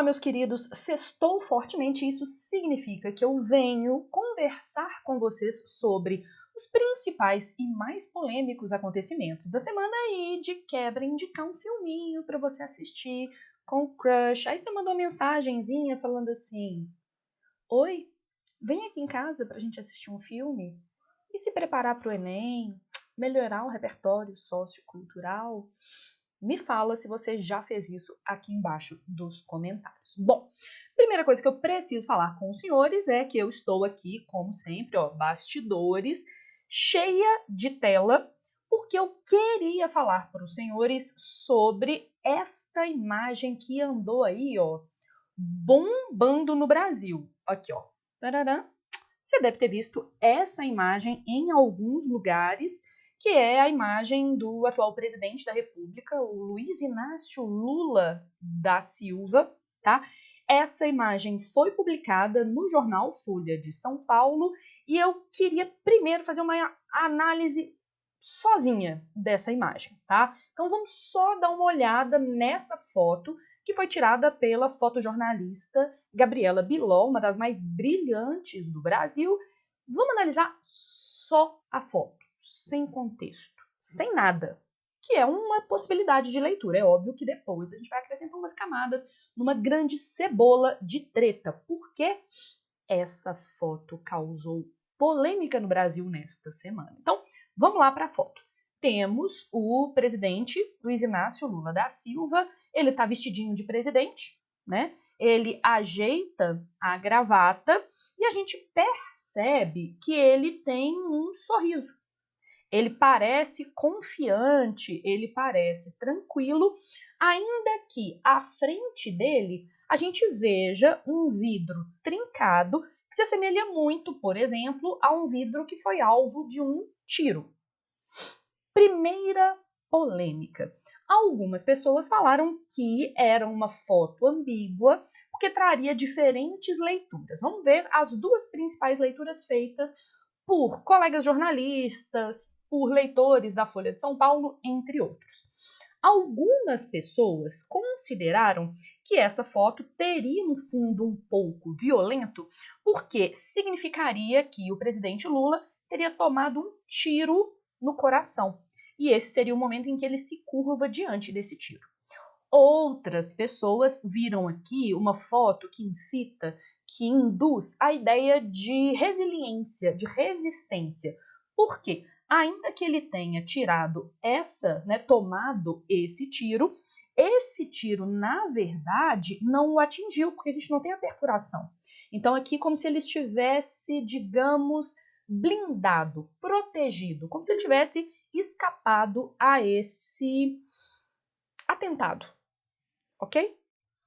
meus queridos, sextou fortemente, isso significa que eu venho conversar com vocês sobre os principais e mais polêmicos acontecimentos da semana e de quebra indicar um filminho para você assistir com o crush. Aí você mandou uma mensagenzinha falando assim: oi, vem aqui em casa pra gente assistir um filme e se preparar para o Enem, melhorar o repertório sociocultural. Me fala se você já fez isso aqui embaixo dos comentários. Bom, primeira coisa que eu preciso falar com os senhores é que eu estou aqui, como sempre, ó, bastidores, cheia de tela, porque eu queria falar para os senhores sobre esta imagem que andou aí, ó, bombando no Brasil. Aqui, ó. Tarará. Você deve ter visto essa imagem em alguns lugares, que é a imagem do atual presidente da República, o Luiz Inácio Lula da Silva, tá? Essa imagem foi publicada no jornal Folha de São Paulo e eu queria primeiro fazer uma análise sozinha dessa imagem, tá? Então vamos só dar uma olhada nessa foto que foi tirada pela fotojornalista Gabriela Biló, uma das mais brilhantes do Brasil. Vamos analisar só a foto, sem contexto, sem nada, que é uma possibilidade de leitura. É óbvio que depois a gente vai acrescentar umas camadas numa grande cebola de treta, porque essa foto causou polêmica no Brasil nesta semana. Então, vamos lá para a foto. Temos o presidente Luiz Inácio Lula da Silva, ele tá vestidinho de presidente, né? Ele ajeita a gravata e a gente percebe que ele tem um sorriso. Ele parece confiante, ele parece tranquilo, ainda que à frente dele a gente veja um vidro trincado que se assemelha muito, por exemplo, a um vidro que foi alvo de um tiro. Primeira polêmica. Algumas pessoas falaram que era uma foto ambígua, porque traria diferentes leituras. Vamos ver as duas principais leituras feitas por colegas jornalistas, por leitores da Folha de São Paulo, entre outros. Algumas pessoas consideraram que essa foto teria um fundo um pouco violento, porque significaria que o presidente Lula teria tomado um tiro no coração. E esse seria o momento em que ele se curva diante desse tiro. Outras pessoas viram aqui uma foto que incita, que induz a ideia de resiliência, de resistência. Por quê? Ainda que ele tenha tirado tomado esse tiro, na verdade, não o atingiu, porque a gente não tem a perfuração. Então, aqui, como se ele estivesse, digamos, blindado, protegido, como se ele tivesse escapado a esse atentado, ok?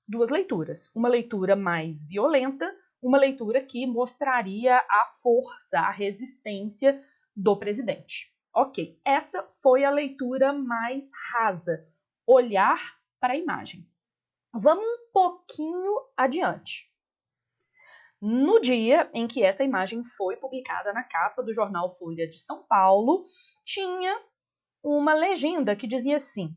Duas leituras. Uma leitura mais violenta, uma leitura que mostraria a força, a resistência do presidente. Ok, essa foi a leitura mais rasa, olhar para a imagem. Vamos um pouquinho adiante. No dia em que essa imagem foi publicada na capa do jornal Folha de São Paulo, tinha uma legenda que dizia assim: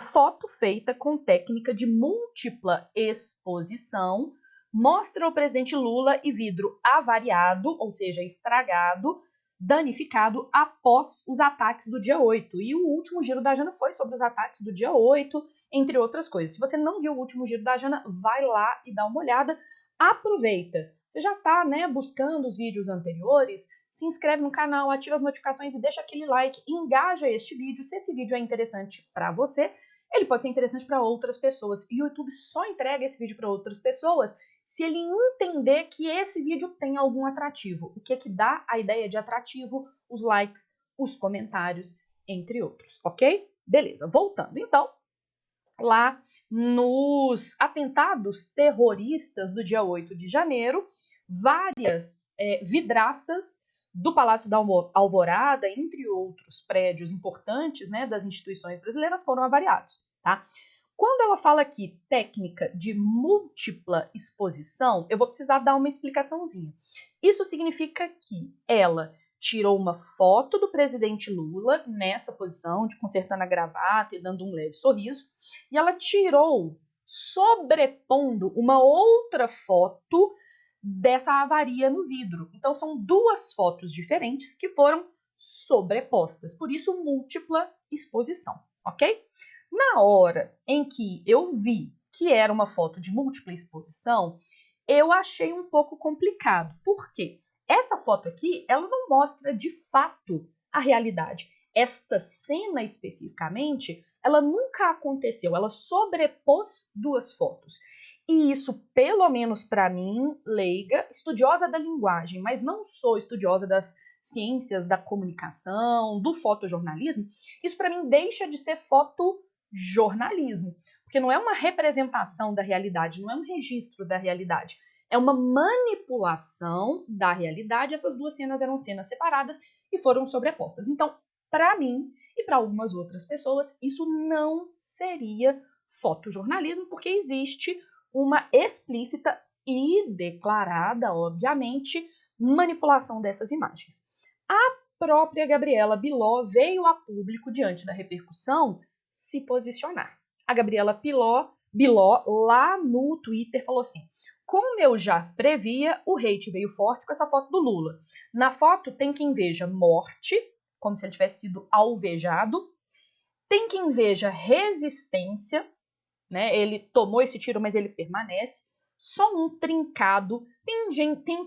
foto feita com técnica de múltipla exposição mostra o presidente Lula e vidro avariado, ou seja, estragado, danificado após os ataques do dia 8. E o último giro da Jana foi sobre os ataques do dia 8, entre outras coisas. Se você não viu o último giro da Jana, vai lá e dá uma olhada. Aproveita. Você já está, buscando os vídeos anteriores, se inscreve no canal, ativa as notificações e deixa aquele like, engaja este vídeo. Se esse vídeo é interessante para você, ele pode ser interessante para outras pessoas. E o YouTube só entrega esse vídeo para outras pessoas se ele entender que esse vídeo tem algum atrativo. O que dá a ideia de atrativo? Os likes, os comentários, entre outros, ok? Beleza, voltando então, lá nos atentados terroristas do dia 8 de janeiro, várias vidraças do Palácio da Alvorada, entre outros prédios importantes, das instituições brasileiras, foram avariados, tá? Quando ela fala aqui técnica de múltipla exposição, eu vou precisar dar uma explicaçãozinha. Isso significa que ela tirou uma foto do presidente Lula nessa posição, de consertando a gravata e dando um leve sorriso, e ela tirou sobrepondo uma outra foto dessa avaria no vidro. Então, são duas fotos diferentes que foram sobrepostas, por isso múltipla exposição, ok? Na hora em que eu vi que era uma foto de múltipla exposição, eu achei um pouco complicado. Por quê? Essa foto aqui, ela não mostra de fato a realidade. Esta cena especificamente, ela nunca aconteceu, ela sobrepôs duas fotos. E isso, pelo menos para mim, leiga, estudiosa da linguagem, mas não sou estudiosa das ciências da comunicação, do fotojornalismo, isso para mim deixa de ser fotojornalismo, porque não é uma representação da realidade, não é um registro da realidade, é uma manipulação da realidade. Essas duas cenas eram cenas separadas e foram sobrepostas. Então, para mim e para algumas outras pessoas, isso não seria fotojornalismo, porque existe uma explícita e declarada, obviamente, manipulação dessas imagens. A própria Gabriela Biló veio a público, diante da repercussão, se posicionar. A Gabriela Biló, lá no Twitter, falou assim: como eu já previa, o hate veio forte com essa foto do Lula. Na foto tem quem veja morte, como se ele tivesse sido alvejado, tem quem veja resistência, né? Ele tomou esse tiro, mas ele permanece, só um trincado, tem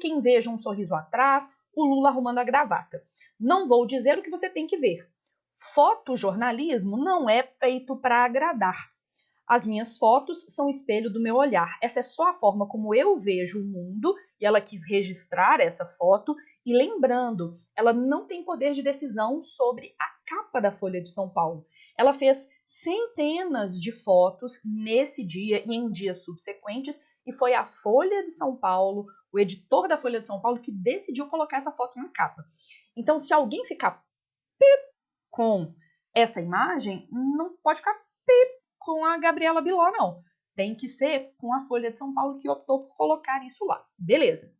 quem veja um sorriso atrás, o Lula arrumando a gravata. Não vou dizer o que você tem que ver. Fotojornalismo não é feito para agradar. As minhas fotos são espelho do meu olhar. Essa é só a forma como eu vejo o mundo, e ela quis registrar essa foto. E lembrando, ela não tem poder de decisão sobre a capa da Folha de São Paulo. Ela fez centenas de fotos nesse dia e em dias subsequentes, e foi a Folha de São Paulo, o editor da Folha de São Paulo, que decidiu colocar essa foto na capa. Então, se alguém ficar com essa imagem, não pode ficar com a Gabriela Biló, não. Tem que ser com a Folha de São Paulo, que optou por colocar isso lá. Beleza.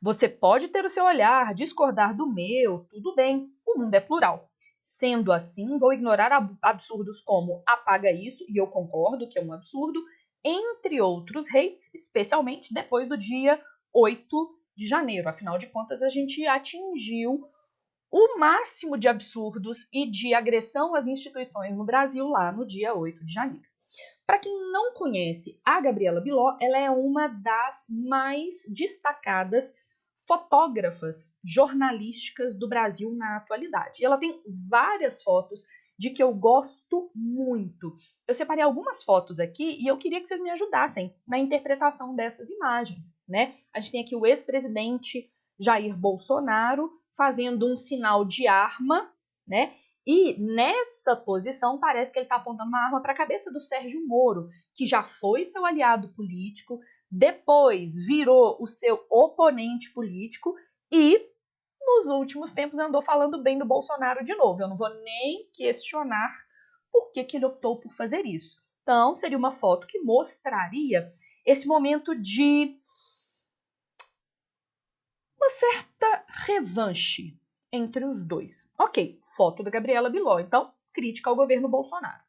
Você pode ter o seu olhar, discordar do meu, tudo bem. O mundo é plural. Sendo assim, vou ignorar absurdos como apaga isso, e eu concordo que é um absurdo, entre outros hates, especialmente depois do dia 8 de janeiro. Afinal de contas, a gente atingiu o máximo de absurdos e de agressão às instituições no Brasil lá no dia 8 de janeiro. Para quem não conhece a Gabriela Biló, ela é uma das mais destacadas fotógrafas jornalísticas do Brasil na atualidade. E ela tem várias fotos de que eu gosto muito. Eu separei algumas fotos aqui e eu queria que vocês me ajudassem na interpretação dessas imagens, né? A gente tem aqui o ex-presidente Jair Bolsonaro fazendo um sinal de arma, né? E nessa posição parece que ele está apontando uma arma para a cabeça do Sérgio Moro, que já foi seu aliado político, depois virou o seu oponente político e nos últimos tempos andou falando bem do Bolsonaro de novo. Eu não vou nem questionar por que ele optou por fazer isso. Então, seria uma foto que mostraria esse momento de uma certa revanche entre os dois. Ok, foto da Gabriela Biló, então, crítica ao governo Bolsonaro.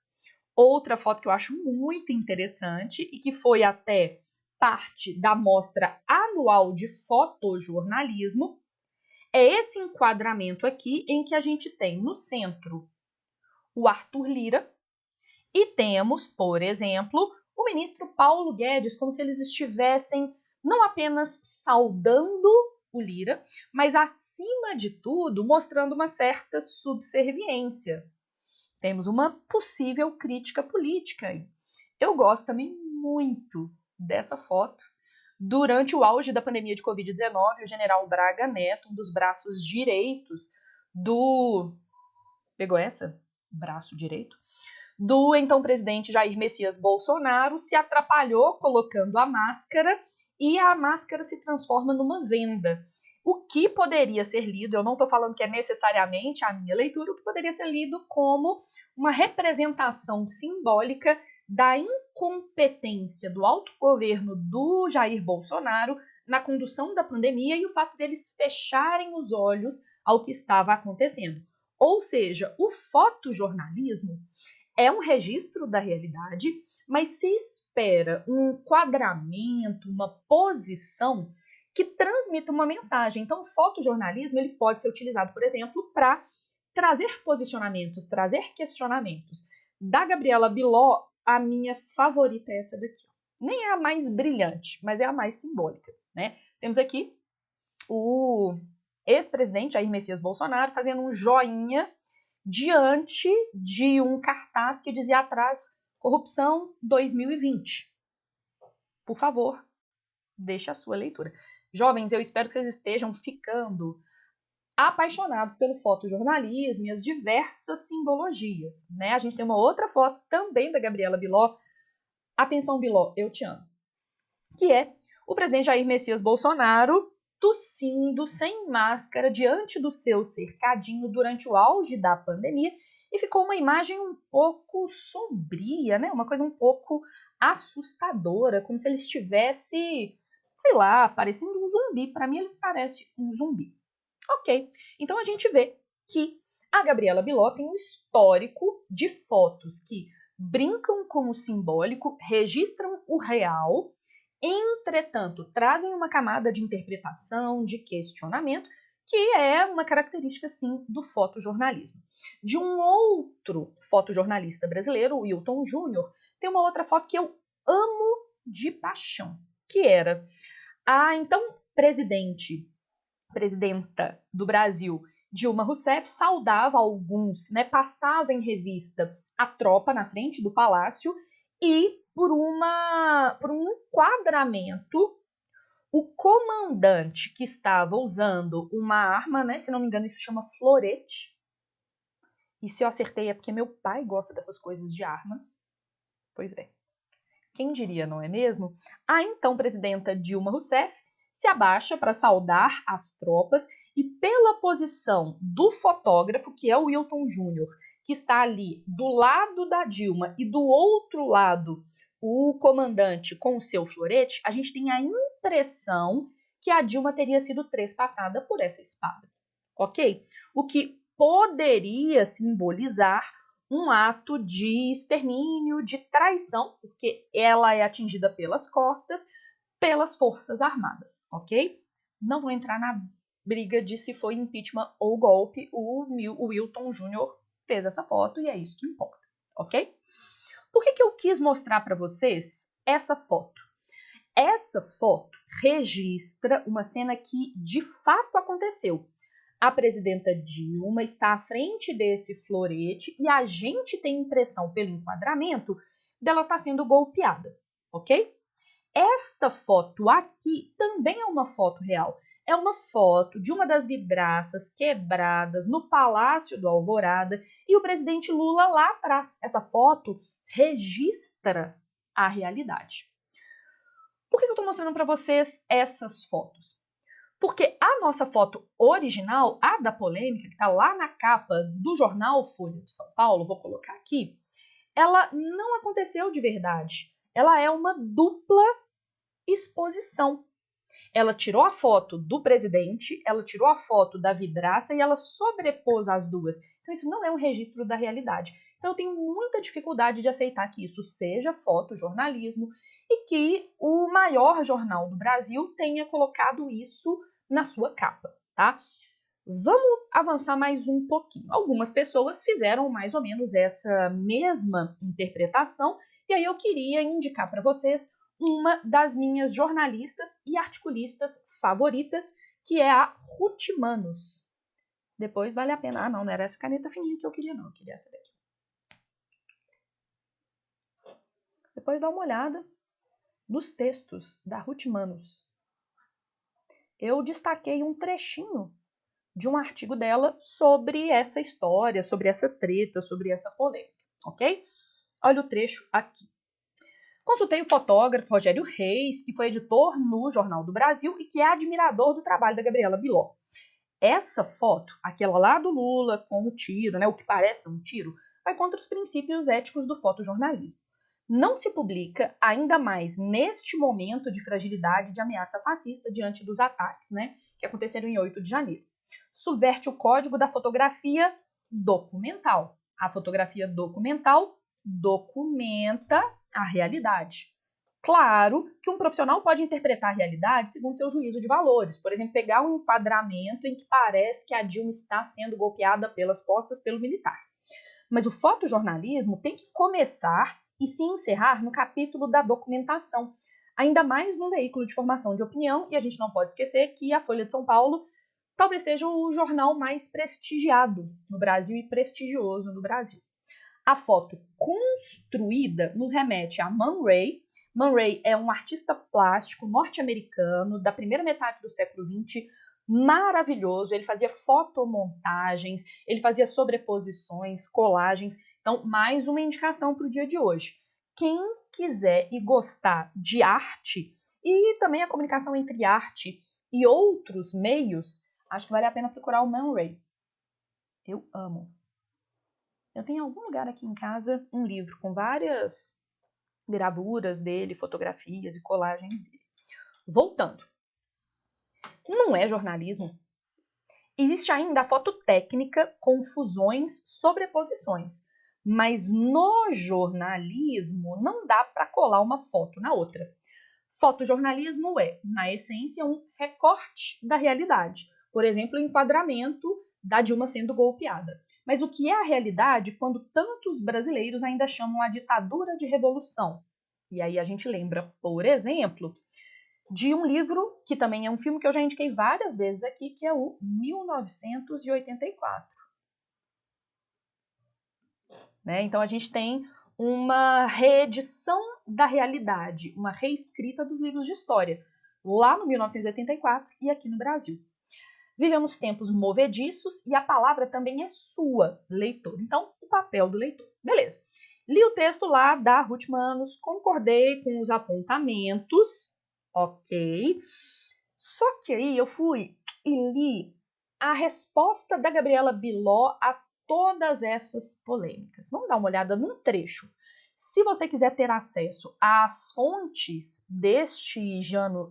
Outra foto que eu acho muito interessante e que foi até parte da mostra anual de fotojornalismo é esse enquadramento aqui em que a gente tem no centro o Arthur Lira e temos, por exemplo, o ministro Paulo Guedes, como se eles estivessem não apenas saudando o Lira, mas acima de tudo mostrando uma certa subserviência. Temos uma possível crítica política aí. Eu gosto também muito dessa foto. Durante o auge da pandemia de Covid-19, o general Braga Neto, um dos braços direitos do... Pegou essa? Braço direito? Do então presidente Jair Messias Bolsonaro, se atrapalhou colocando a máscara e a máscara se transforma numa venda. O que poderia ser lido, eu não estou falando que é necessariamente a minha leitura, o que poderia ser lido como uma representação simbólica da incompetência do autogoverno do Jair Bolsonaro na condução da pandemia e o fato deles fecharem os olhos ao que estava acontecendo. Ou seja, o fotojornalismo é um registro da realidade, mas se espera um enquadramento, uma posição que transmita uma mensagem. Então, o fotojornalismo ele pode ser utilizado, por exemplo, para trazer posicionamentos, trazer questionamentos. Da Gabriela Biló, a minha favorita é essa daqui. Nem é a mais brilhante, mas é a mais simbólica, né? Temos aqui o ex-presidente Jair Messias Bolsonaro fazendo um joinha diante de um cartaz que dizia atrás corrupção 2020. Por favor, deixe a sua leitura. Jovens, eu espero que vocês estejam ficando apaixonados pelo fotojornalismo e as diversas simbologias, né? A gente tem uma outra foto também da Gabriela Biló. Atenção, Biló, eu te amo. Que é o presidente Jair Messias Bolsonaro tossindo sem máscara diante do seu cercadinho durante o auge da pandemia e ficou uma imagem um pouco sombria, né? Uma coisa um pouco assustadora, como se ele estivesse, sei lá, parecendo um zumbi. Para mim ele parece um zumbi. Ok, então a gente vê que a Gabriela Biló tem um histórico de fotos que brincam com o simbólico, registram o real, entretanto, trazem uma camada de interpretação, de questionamento, que é uma característica, sim, do fotojornalismo. De um outro fotojornalista brasileiro, o Wilton Júnior, tem uma outra foto que eu amo de paixão, que era a então presidenta do Brasil, Dilma Rousseff, saudava alguns, né, passava em revista a tropa na frente do palácio e por um enquadramento, o comandante que estava usando uma arma, né, se não me engano isso chama florete, e se eu acertei é porque meu pai gosta dessas coisas de armas, pois é, quem diria, não é mesmo? A então presidenta Dilma Rousseff se abaixa para saudar as tropas e pela posição do fotógrafo, que é o Wilton Júnior, que está ali do lado da Dilma e do outro lado o comandante com o seu florete, a gente tem a impressão que a Dilma teria sido trespassada por essa espada, ok? O que poderia simbolizar um ato de extermínio, de traição, porque ela é atingida pelas costas, pelas Forças Armadas, ok? Não vou entrar na briga de se foi impeachment ou golpe, o Wilton Júnior fez essa foto e é isso que importa, ok? Por que eu quis mostrar para vocês essa foto? Essa foto registra uma cena que de fato aconteceu. A presidenta Dilma está à frente desse florete e a gente tem impressão pelo enquadramento dela estar sendo golpeada, ok? Esta foto aqui também é uma foto real. É uma foto de uma das vidraças quebradas no Palácio do Alvorada e o presidente Lula lá atrás. Essa foto registra a realidade. Por que eu estou mostrando para vocês essas fotos? Porque a nossa foto original, a da polêmica, que está lá na capa do jornal Folha de São Paulo, vou colocar aqui, ela não aconteceu de verdade. Ela é uma dupla exposição. Ela tirou a foto do presidente, ela tirou a foto da vidraça e ela sobrepôs as duas. Então isso não é um registro da realidade. Então eu tenho muita dificuldade de aceitar que isso seja fotojornalismo e que o maior jornal do Brasil tenha colocado isso na sua capa, tá? Vamos avançar mais um pouquinho. Algumas pessoas fizeram mais ou menos essa mesma interpretação e aí eu queria indicar para vocês uma das minhas jornalistas e articulistas favoritas, que é a Ruth Manos. Depois vale a pena. Ah, não era essa caneta fininha que eu queria, não. Eu queria essa daqui. Depois dá uma olhada nos textos da Ruth Manos. Eu destaquei um trechinho de um artigo dela sobre essa história, sobre essa treta, sobre essa polêmica, ok? Olha o trecho aqui. Consultei o fotógrafo Rogério Reis, que foi editor no Jornal do Brasil e que é admirador do trabalho da Gabriela Biló. Essa foto, aquela lá do Lula com o tiro, né, o que parece um tiro, vai contra os princípios éticos do fotojornalismo. Não se publica, ainda mais neste momento de fragilidade de ameaça fascista diante dos ataques, né, que aconteceram em 8 de janeiro. Subverte o código da fotografia documental. A fotografia documental documenta a realidade. Claro que um profissional pode interpretar a realidade segundo seu juízo de valores. Por exemplo, pegar um enquadramento em que parece que a Dilma está sendo golpeada pelas costas pelo militar. Mas o fotojornalismo tem que começar e se encerrar no capítulo da documentação, ainda mais num veículo de formação de opinião, e a gente não pode esquecer que a Folha de São Paulo talvez seja o jornal mais prestigiado no Brasil e prestigioso no Brasil. A foto construída nos remete a Man Ray. Man Ray é um artista plástico norte-americano da primeira metade do século XX, maravilhoso. Ele fazia fotomontagens, ele fazia sobreposições, colagens. Então, mais uma indicação para o dia de hoje. Quem quiser e gostar de arte e também a comunicação entre arte e outros meios, acho que vale a pena procurar o Man Ray. Eu amo. Eu tenho em algum lugar aqui em casa um livro com várias gravuras dele, fotografias e colagens dele. Voltando. Não é jornalismo. Existe ainda a fototécnica com fusões, sobreposições. Mas no jornalismo não dá para colar uma foto na outra. Fotojornalismo é, na essência, um recorte da realidade. Por exemplo, o enquadramento da Dilma sendo golpeada. Mas o que é a realidade quando tantos brasileiros ainda chamam a ditadura de revolução? E aí a gente lembra, por exemplo, de um livro, que também é um filme que eu já indiquei várias vezes aqui, que é o 1984. Né? Então a gente tem uma reedição da realidade, uma reescrita dos livros de história, lá no 1984 e aqui no Brasil. Vivemos tempos movediços e a palavra também é sua, leitor. Então, o papel do leitor. Beleza. Li o texto lá da Ruth Manos, concordei com os apontamentos, ok. Só que aí eu fui e li a resposta da Gabriela Biló a todas essas polêmicas. Vamos dar uma olhada num trecho. Se você quiser ter acesso às fontes deste Jano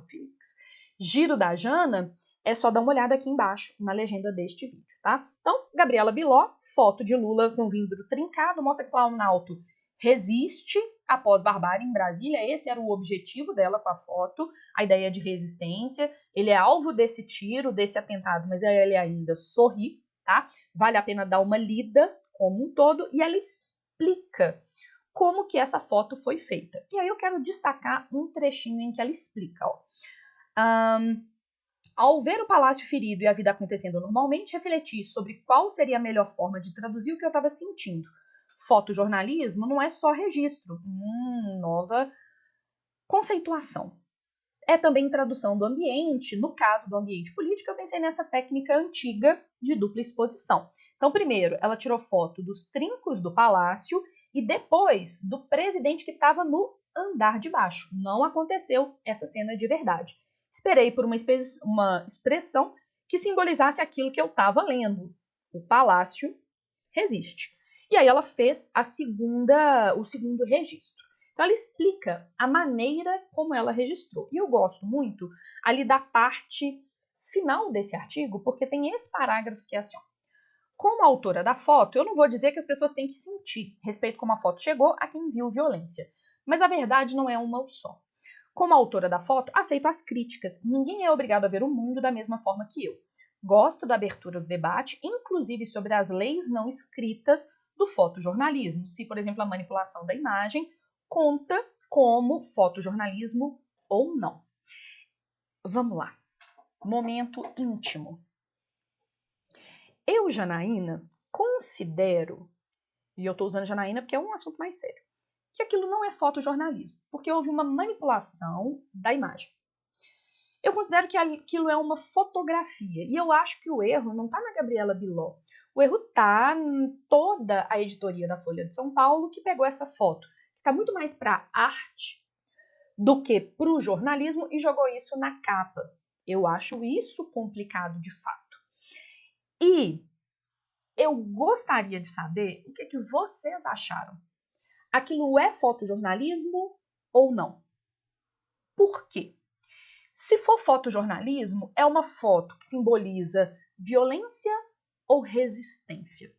Felix, Giro da Jana, é só dar uma olhada aqui embaixo na legenda deste vídeo, tá? Então, Gabriela Biló, foto de Lula com vidro trincado, mostra que o Planalto resiste após barbárie em Brasília. Esse era o objetivo dela com a foto, a ideia de resistência. Ele é alvo desse tiro, desse atentado, mas ele ainda sorri, tá? Vale a pena dar uma lida como um todo, e ela explica como que essa foto foi feita. E aí eu quero destacar um trechinho em que ela explica, ó. Ao ver o palácio ferido e a vida acontecendo normalmente, refleti sobre qual seria a melhor forma de traduzir o que eu estava sentindo. Fotojornalismo não é só registro, nova conceituação. É também tradução do ambiente. No caso do ambiente político, eu pensei nessa técnica antiga de dupla exposição. Então, primeiro, ela tirou foto dos trincos do palácio e depois do presidente que estava no andar de baixo. Não aconteceu essa cena de verdade. Esperei por uma expressão que simbolizasse aquilo que eu estava lendo. O palácio resiste. E aí ela fez o segundo registro. Então ela explica a maneira como ela registrou. E eu gosto muito ali da parte final desse artigo, porque tem esse parágrafo que é assim, ó. Como autora da foto, eu não vou dizer que as pessoas têm que sentir respeito como a foto chegou a quem viu violência. Mas a verdade não é uma só. Como autora da foto, aceito as críticas. Ninguém é obrigado a ver o mundo da mesma forma que eu. Gosto da abertura do debate, inclusive sobre as leis não escritas do fotojornalismo. Se, por exemplo, a manipulação da imagem conta como fotojornalismo ou não. Vamos lá. Momento íntimo. Eu, Janaína, considero, e eu estou usando Janaína porque é um assunto mais sério, que aquilo não é fotojornalismo, porque houve uma manipulação da imagem. Eu considero que aquilo é uma fotografia, e eu acho que o erro não está na Gabriela Biló. O erro está em toda a editoria da Folha de São Paulo que pegou essa foto, que está muito mais para arte do que para o jornalismo, e jogou isso na capa. Eu acho isso complicado de fato. E eu gostaria de saber o que vocês acharam. Aquilo é fotojornalismo ou não? Por quê? Se for fotojornalismo, é uma foto que simboliza violência ou resistência.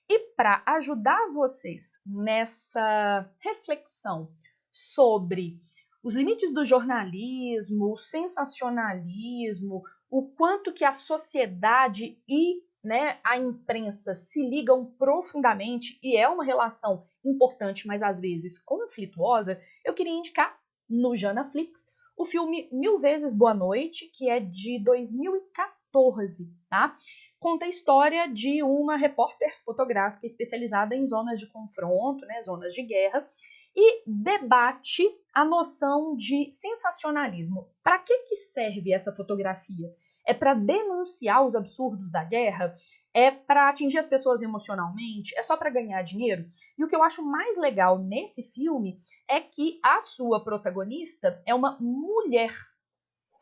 E para ajudar vocês nessa reflexão sobre os limites do jornalismo, o sensacionalismo, o quanto que a sociedade e, né, a imprensa se ligam profundamente e é uma relação importante, mas às vezes conflituosa, eu queria indicar no Janaflix o filme Mil Vezes Boa Noite, que é de 2014, tá? Conta a história de uma repórter fotográfica especializada em zonas de confronto, né, zonas de guerra, e debate a noção de sensacionalismo. Para que serve essa fotografia? É para denunciar os absurdos da guerra? É para atingir as pessoas emocionalmente? É só para ganhar dinheiro? E o que eu acho mais legal nesse filme é que a sua protagonista é uma mulher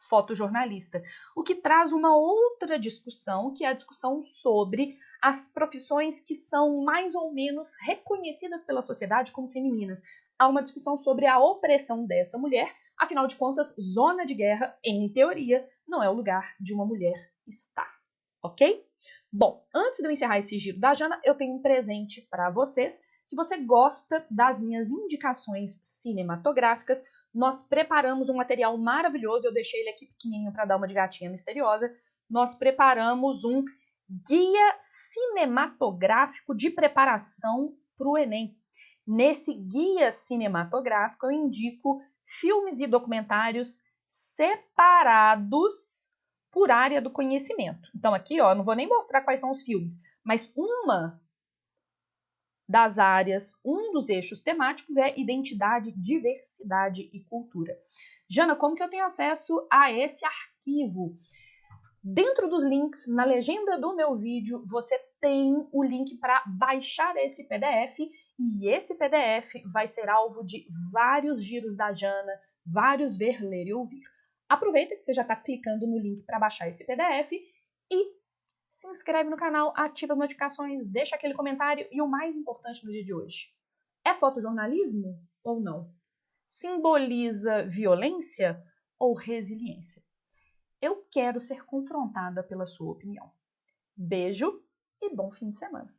fotojornalista, o que traz uma outra discussão, que é a discussão sobre as profissões que são mais ou menos reconhecidas pela sociedade como femininas. Há uma discussão sobre a opressão dessa mulher, afinal de contas, zona de guerra, em teoria, não é o lugar de uma mulher estar, ok? Bom, antes de eu encerrar esse giro da Jana, eu tenho um presente para vocês. Se você gosta das minhas indicações cinematográficas, nós preparamos um material maravilhoso, eu deixei ele aqui pequenininho para dar uma de gatinha misteriosa. Nós preparamos um guia cinematográfico de preparação para o Enem. Nesse guia cinematográfico eu indico filmes e documentários separados por área do conhecimento. Então aqui, ó, não vou nem mostrar quais são os filmes, mas uma das áreas, um dos eixos temáticos é identidade, diversidade e cultura. Jana, como que eu tenho acesso a esse arquivo? Dentro dos links, na legenda do meu vídeo, você tem o link para baixar esse PDF e esse PDF vai ser alvo de vários giros da Jana, vários ver, ler e ouvir. Aproveita que você já está clicando no link para baixar esse PDF e se inscreve no canal, ativa as notificações, deixa aquele comentário e o mais importante no dia de hoje. É fotojornalismo ou não? Simboliza violência ou resiliência? Eu quero ser confrontada pela sua opinião. Beijo e bom fim de semana.